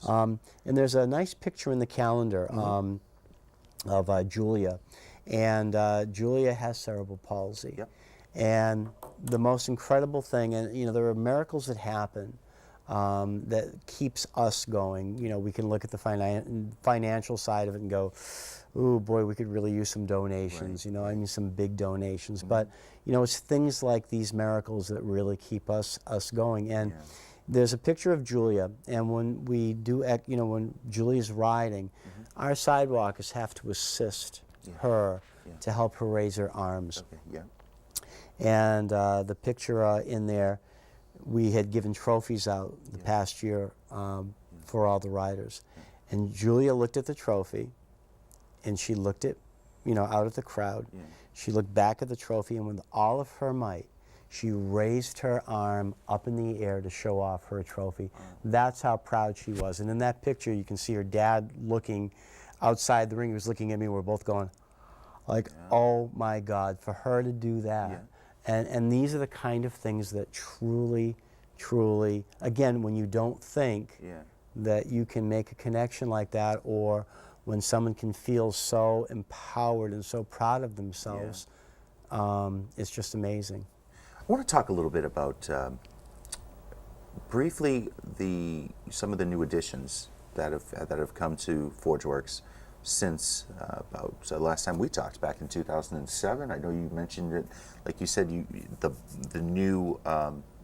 And there's a nice picture in the calendar of Julia, and Julia has cerebral palsy. Yep. And the most incredible thing, and you know, there are miracles that happen that keeps us going. You know, we can look at the financial side of it and go, "Ooh, boy, we could really use some donations." Right. You know, I mean, some big donations. But you know, it's things like these miracles that really keep us going. And there's a picture of Julia, and when we do, you know, when Julia's riding, our sidewalkers have to assist her to help her raise her arms. Okay. Yeah. And the picture in there, we had given trophies out the past year for all the riders. And Julia looked at the trophy, and she looked at, you know, out at the crowd. She looked back at the trophy, and with all of her might, she raised her arm up in the air to show off her trophy. That's how proud she was. And in that picture, you can see her dad looking outside the ring. He was looking at me. We're both going, like, oh my God, for her to do that. And these are the kind of things that truly, truly, again, when you don't think that you can make a connection like that, or when someone can feel so empowered and so proud of themselves, it's just amazing. I want to talk a little bit about, briefly, some of the new additions that have come to Forgeworks since about the last time we talked back in 2007. I know you mentioned it, like you said, the new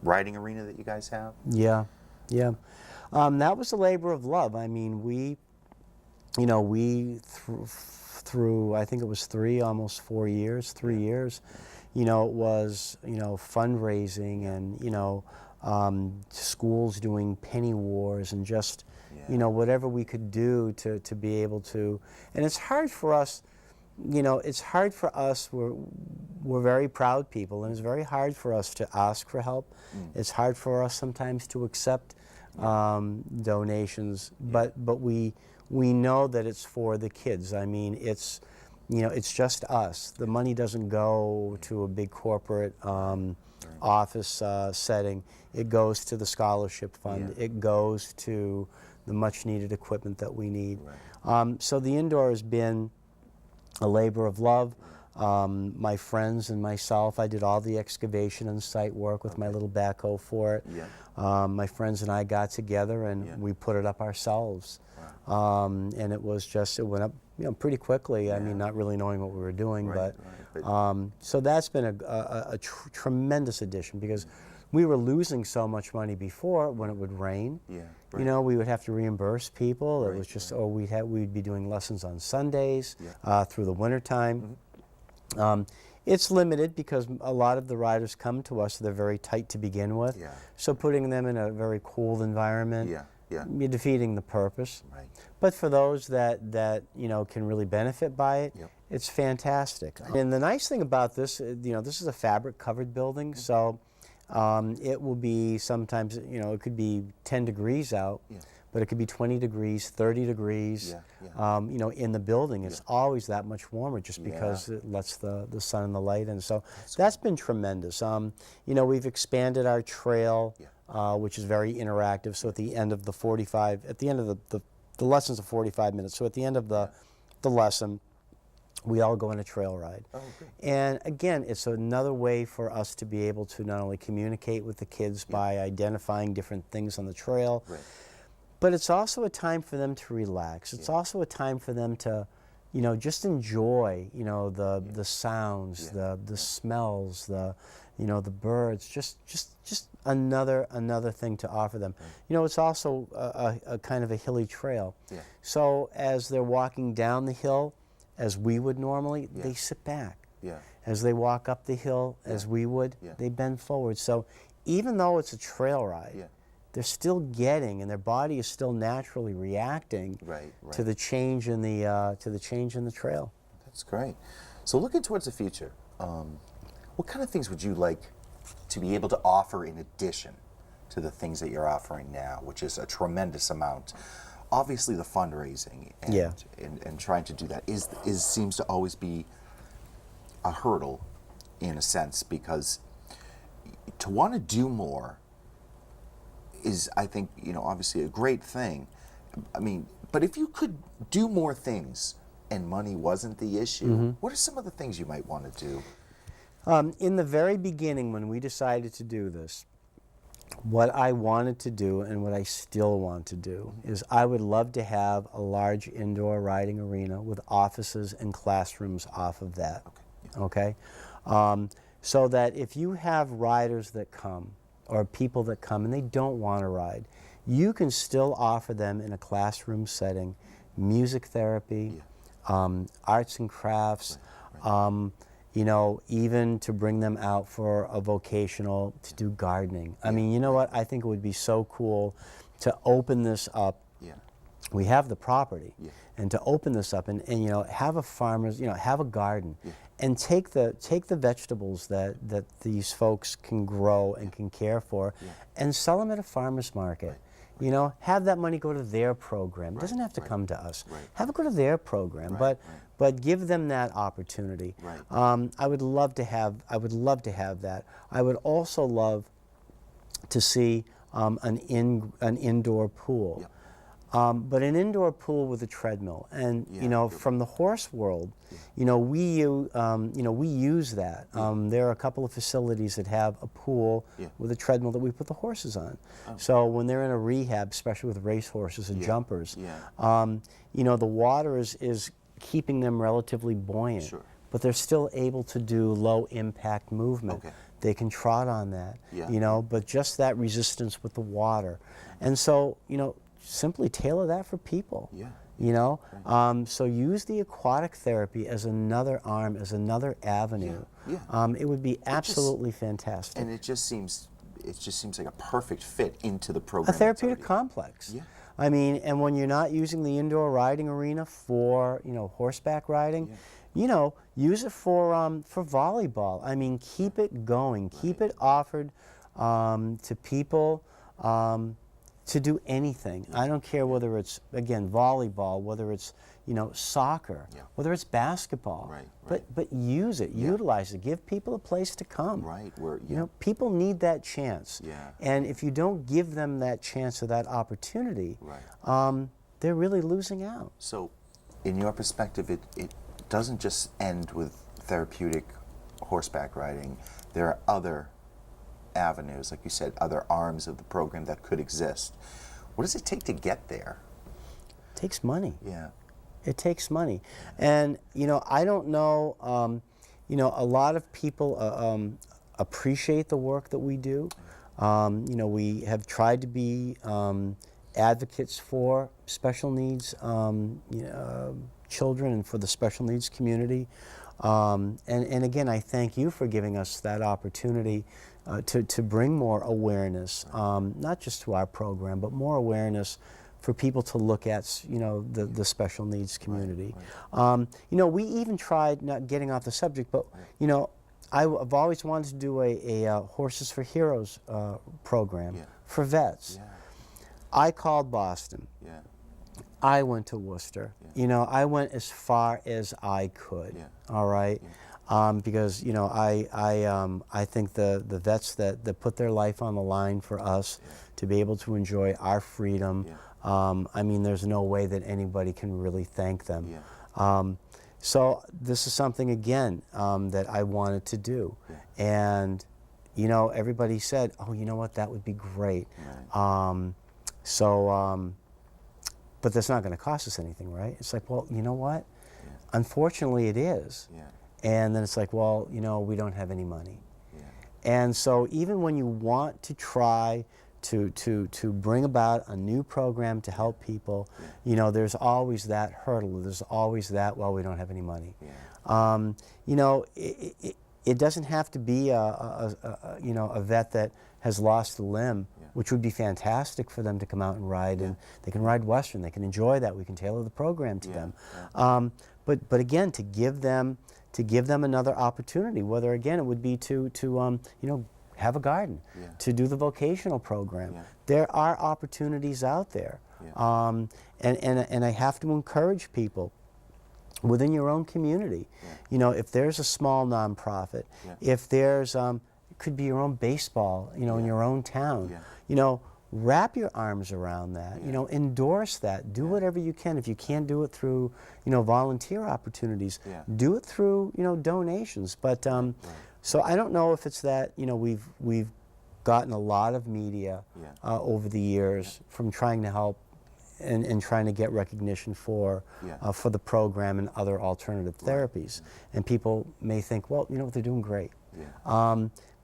riding arena that you guys have. Yeah. That was a labor of love. I mean, we through I think it was almost 4 years, 3 years. You know, it was, you know, fundraising and, you know, schools doing penny wars and just, you know, whatever we could do to be able to. And it's hard for us, you know, it's hard for us. We're very proud people, and it's very hard for us to ask for help. It's hard for us sometimes to accept donations, but we know that it's for the kids. I mean, it's, you know, it's just us. The money doesn't go to a big corporate office setting. It goes to the scholarship fund. It goes to the much needed equipment that we need. So the indoor has been a labor of love. My friends and myself, I did all the excavation and site work with my little backhoe for it. My friends and I got together and we put it up ourselves. And it was just, it went up, you know, pretty quickly. I mean, not really knowing what we were doing, but so that's been a tremendous addition, because we were losing so much money before when it would rain. You know, we would have to reimburse people. It was just, or we'd be doing lessons on Sundays through the wintertime. It's limited because a lot of the riders come to us, they're very tight to begin with. So putting them in a very cool environment, you're defeating the purpose. But for those that you know, can really benefit by it, it's fantastic. And the nice thing about this, you know, this is a fabric covered building, so it will be sometimes, you know, it could be 10 degrees out, but it could be 20 degrees, 30 degrees, you know, in the building. It's always that much warmer just because it lets the sun and the light in. So that's been tremendous. You know, we've expanded our trail, which is very interactive. So at the end of the 45, at the end of the lessons are 45 minutes. So at the end of the lesson, we all go on a trail ride. And again, it's another way for us to be able to not only communicate with the kids by identifying different things on the trail, but it's also a time for them to relax. It's also a time for them to, you know, just enjoy, you know, the sounds, the smells, you know, the birds, just another thing to offer them. You know, it's also a kind of a hilly trail. So as they're walking down the hill, as we would normally, they sit back. As they walk up the hill, as we would, they bend forward. So even though it's a trail ride, they're still getting, and their body is still naturally reacting to the change in the trail. That's great. So looking towards the future, what kind of things would you like to be able to offer in addition to the things that you're offering now, which is a tremendous amount? Obviously, the fundraising and trying to do that seems to always be a hurdle, in a sense, because to want to do more is, I think, you know, obviously a great thing, I mean, but if you could do more things and money wasn't the issue, what are some of the things you might want to do? In the very beginning, when we decided to do this, what I wanted to do and what I still want to do is I would love to have a large indoor riding arena with offices and classrooms off of that. Okay? So that if you have riders that come or people that come and they don't want to ride, you can still offer them in a classroom setting music therapy, arts and crafts, you know, even to bring them out for a vocational, to do gardening. I mean, you know what? I think it would be so cool to open this up. We have the property, and to open this up and you know, have a farmer's, you know, have a garden, and take the vegetables that these folks can grow and can care for, and sell them at a farmer's market. You know, have that money go to their program. It doesn't have to come to us. Have it go to their program, but give them that opportunity. I would love to have that. I would also love to see an indoor pool. But an indoor pool with a treadmill, and you know, from the horse world, you know, we use that. There are a couple of facilities that have a pool with a treadmill that we put the horses on. So when they're in a rehab, especially with race horses and jumpers, you know, the water is keeping them relatively buoyant, but they're still able to do low impact movement. They can trot on that, you know, but just that resistance with the water, and so you know. Simply tailor that for people, you know? So use the aquatic therapy as another arm, as another avenue. It would be absolutely fantastic. And it just seems like a perfect fit into the program. A therapeutic complex. I mean, and when you're not using the indoor riding arena for, you know, horseback riding, you know, use it for volleyball. I mean, keep it going. Keep it offered to people. To do anything. I don't care whether it's, again, volleyball, whether it's, you know, soccer, whether it's basketball. But use it, utilize it, give people a place to come. You know, people need that chance. And if you don't give them that chance or that opportunity, they're really losing out. So, in your perspective, it doesn't just end with therapeutic horseback riding. There are other avenues, like you said, other arms of the program that could exist. What does it take to get there? It takes money. It takes money. And, you know, I don't know, you know, a lot of people appreciate the work that we do. You know, we have tried to be advocates for special needs you know, children and for the special needs community. And again, I thank you for giving us that opportunity to bring more awareness, not just to our program, but more awareness for people to look at, you know, the special needs community. You know, we even tried, not getting off the subject, but, you know, I've always wanted to do a Horses for Heroes program for vets. I called Boston. I went to Worcester. You know, I went as far as I could. All right. Because you know, I think the vets that put their life on the line for us to be able to enjoy our freedom, I mean, there's no way that anybody can really thank them. So this is something again that I wanted to do, and you know, everybody said, "Oh, you know what? That would be great." But that's not going to cost us anything, right? It's like, well, you know what? Unfortunately, it is. And then it's like, well, you know, we don't have any money. And so even when you want to try to bring about a new program to help people, you know, there's always that hurdle. There's always that, well, we don't have any money. You know, it doesn't have to be you know, a vet that has lost a limb, which would be fantastic for them to come out and ride, and they can ride Western. They can enjoy that. We can tailor the program to them. But again, to give them another opportunity, whether again it would be to you know, have a garden, to do the vocational program. There are opportunities out there, and I have to encourage people within your own community. You know, if there's a small nonprofit, if there's it could be your own baseball, you know, in your own town. You know, wrap your arms around that. You know, endorse that. Do whatever you can. If you can't do it through, you know, volunteer opportunities, do it through, you know, donations. But so I don't know if it's that, you know, we've gotten a lot of media over the years from trying to help and trying to get recognition for the program and other alternative therapies. And people may think, well, you know, they're doing great.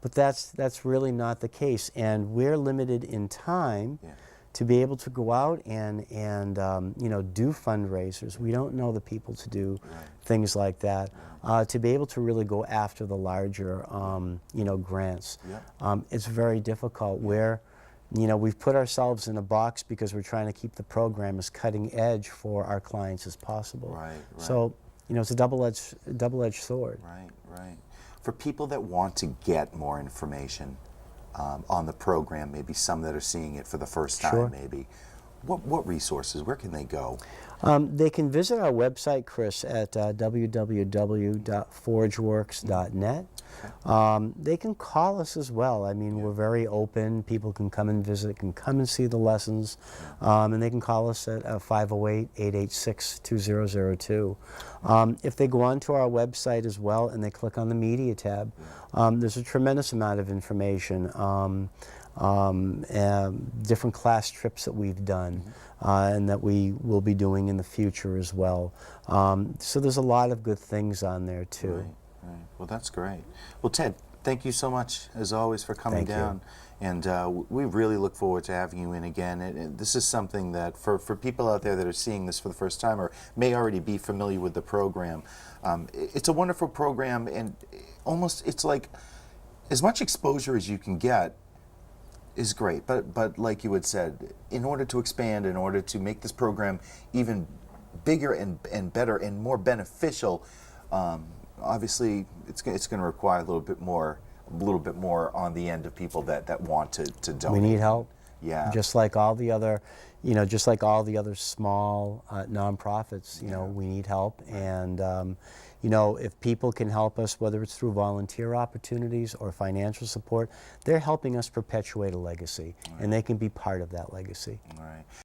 But that's really not the case. And we're limited in time to be able to go out and you know, do fundraisers. We don't know the people to do things like that. To be able to really go after the larger you know, grants, it's very difficult. Where, you know, we've put ourselves in a box because we're trying to keep the program as cutting edge for our clients as possible. So, you know, it's a double-edged sword. Right. For people that want to get more information on the program, maybe some that are seeing it for the first time, maybe, what resources, where can they go? They can visit our website, Chris, at www.forgeworks.net. They can call us as well. I mean, we're very open. People can come and visit, can come and see the lessons, and they can call us at 508-886-2002. If they go onto our website as well and they click on the media tab, there's a tremendous amount of information, different class trips that we've done and that we will be doing in the future as well. So there's a lot of good things on there too. Right. Well, that's great. Well, Ted, thank you so much, as always, for coming down. And we really look forward to having you in again. And this is something that, for people out there that are seeing this for the first time or may already be familiar with the program, it's a wonderful program, and almost it's like as much exposure as you can get is great. But like you had said, in order to expand, in order to make this program even bigger and better and more beneficial, obviously it's going to require a little bit more on the end of people that want to donate. We need help. Yeah. Just like all the other, you know, just like all the other small nonprofits, you know, we need help. And you know, if people can help us, whether it's through volunteer opportunities or financial support, they're helping us perpetuate a legacy, and they can be part of that legacy.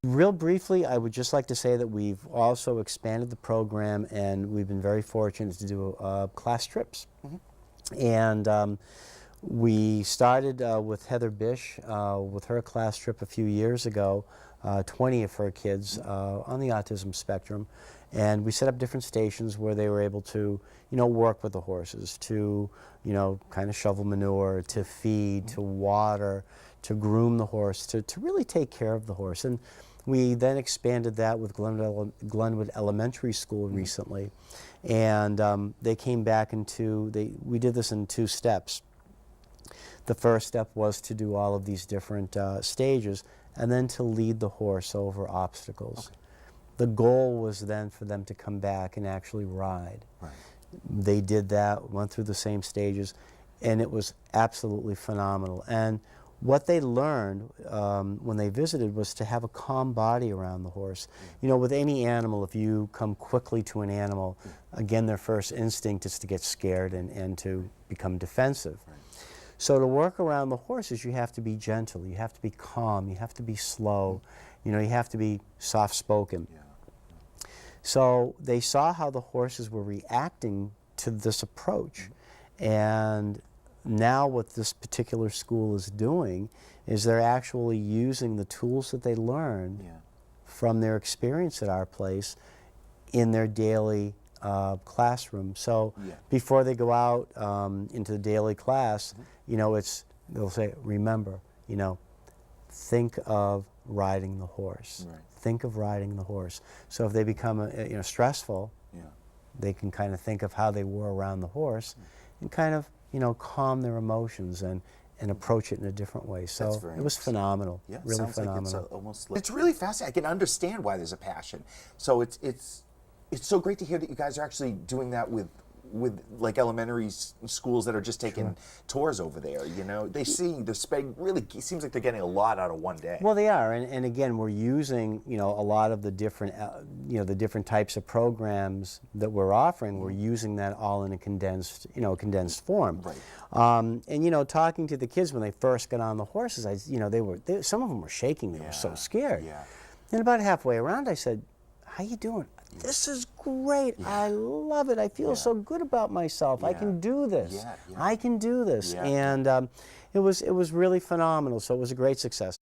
Real briefly, I would just like to say that we've also expanded the program, and we've been very fortunate to do class trips. And we started with Heather Bish with her class trip a few years ago, 20 of her kids on the autism spectrum. And we set up different stations where they were able to, you know, work with the horses, to, you know, kind of shovel manure, to feed, to water, to groom the horse, to really take care of the horse. And we then expanded that with Glenwood Elementary School recently. And they came back we did this in 2 steps. The first step was to do all of these different stages, and then to lead the horse over obstacles. The goal was then for them to come back and actually ride. They did that, went through the same stages, and it was absolutely phenomenal. And what they learned when they visited was to have a calm body around the horse. You know, with any animal, if you come quickly to an animal, again, their first instinct is to get scared and to become defensive. So to work around the horses, you have to be gentle, you have to be calm, you have to be slow, you know, you have to be soft-spoken. So they saw how the horses were reacting to this approach. And now what this particular school is doing is they're actually using the tools that they learned from their experience at our place in their daily classroom. So before they go out into the daily class, you know, they'll say, remember, you know, think of riding the horse. Think of riding the horse. So if they become you know, stressful, they can kind of think of how they were around the horse and kind of, you know, calm their emotions and approach it in a different way. So it was phenomenal, really phenomenal. Like it's really fascinating. I can understand why there's a passion. So it's so great to hear that you guys are actually doing that with with like elementary schools that are just taking tours over there. You know, they see the sped really seems like they're getting a lot out of one day. Well, they are, and again, we're using, you know, a lot of the different, you know, the different types of programs that we're offering. We're using that all in a condensed, you know, condensed form. Right. And you know, talking to the kids when they first got on the horses, you know, some of them were shaking. They were so scared. Yeah. And about halfway around, I said, "How you doing? This is great. I love it. I feel so good about myself. I can do this. I can do this." And it was really phenomenal. So it was a great success.